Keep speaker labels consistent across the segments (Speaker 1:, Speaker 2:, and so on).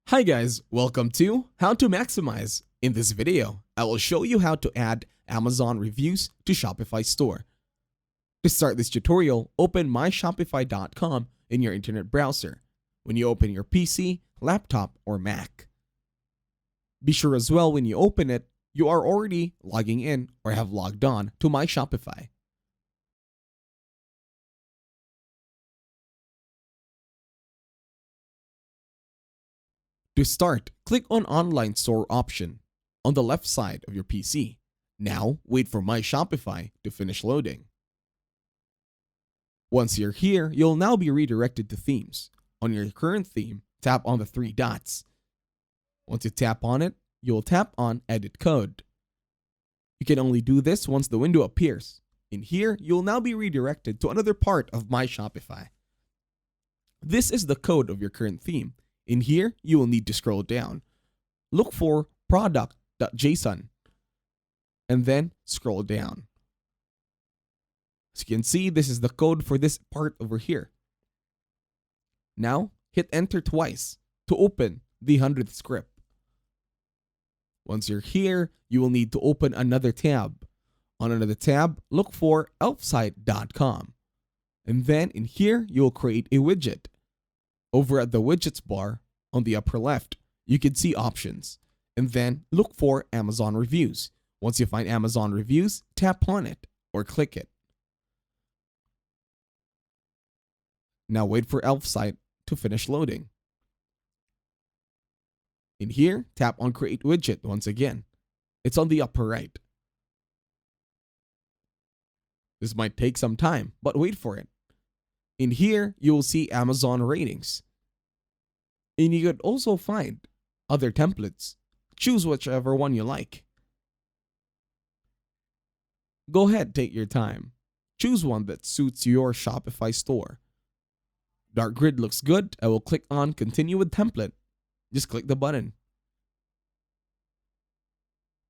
Speaker 1: Hi guys, welcome to How to Maximize. In this video, I will show you how to add Amazon reviews to Shopify store. To start this tutorial, open myshopify.com in your internet browser when you open your PC, laptop, or Mac. Be sure as well when you open it, you are already logging in or have logged on to My Shopify. To start, click on Online Store option on the left side of your PC. Now, wait for My Shopify to finish loading. Once you're here, you'll now be redirected to Themes. On your current theme, tap on the three dots. Once you tap on it, you'll tap on Edit Code. You can only do this once the window appears. In here, you'll now be redirected to another part of My Shopify. This is the code of your current theme. In here, you will need to scroll down. Look for product.json and then scroll down. As you can see, this is the code for this part over here. Now, hit enter twice to open the 100th script. Once you're here, you will need to open another tab. On another tab, look for elfsite.com. And then in here, you will create a widget. Over at the widgets bar on the upper left, you can see options. And then look for Amazon reviews. Once you find Amazon reviews, tap on it or click it. Now wait for Elfsite to finish loading. In here, tap on Create Widget once again. It's on the upper right. This might take some time, but wait for it. In here, you will see Amazon ratings. And you could also find other templates. Choose whichever one you like. Go ahead, take your time. Choose one that suits your Shopify store. Dark grid looks good. I will click on Continue with Template. Just click the button.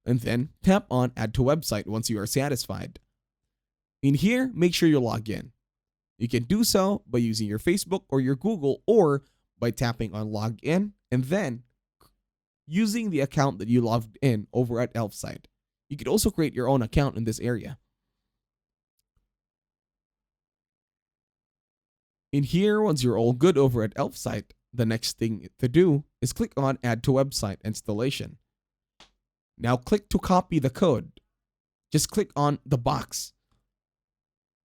Speaker 1: And then tap on Add to Website once you are satisfied. In here, make sure you log in. You can do so by using your Facebook or your Google or by tapping on Login and then using the account that you logged in over at Elfsite. You could also create your own account in this area. In here, once you're all good over at Elfsite, the next thing to do is click on Add to Website Installation. Now click to copy the code. Just click on the box.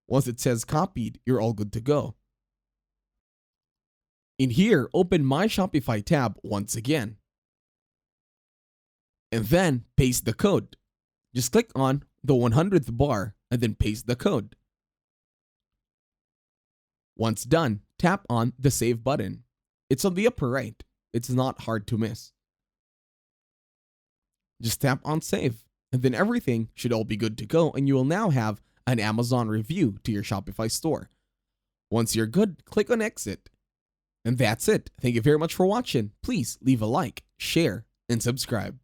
Speaker 1: Once it says copied, you're all good to go. In here, open My Shopify tab once again. And then paste the code. Just click on the 100th bar and then paste the code. Once done, tap on the Save button. It's on the upper right. It's not hard to miss. Just tap on Save, and then everything should all be good to go, and you will now have an Amazon review to your Shopify store. Once you're good, click on Exit. And that's it. Thank you very much for watching. Please leave a like, share, and subscribe.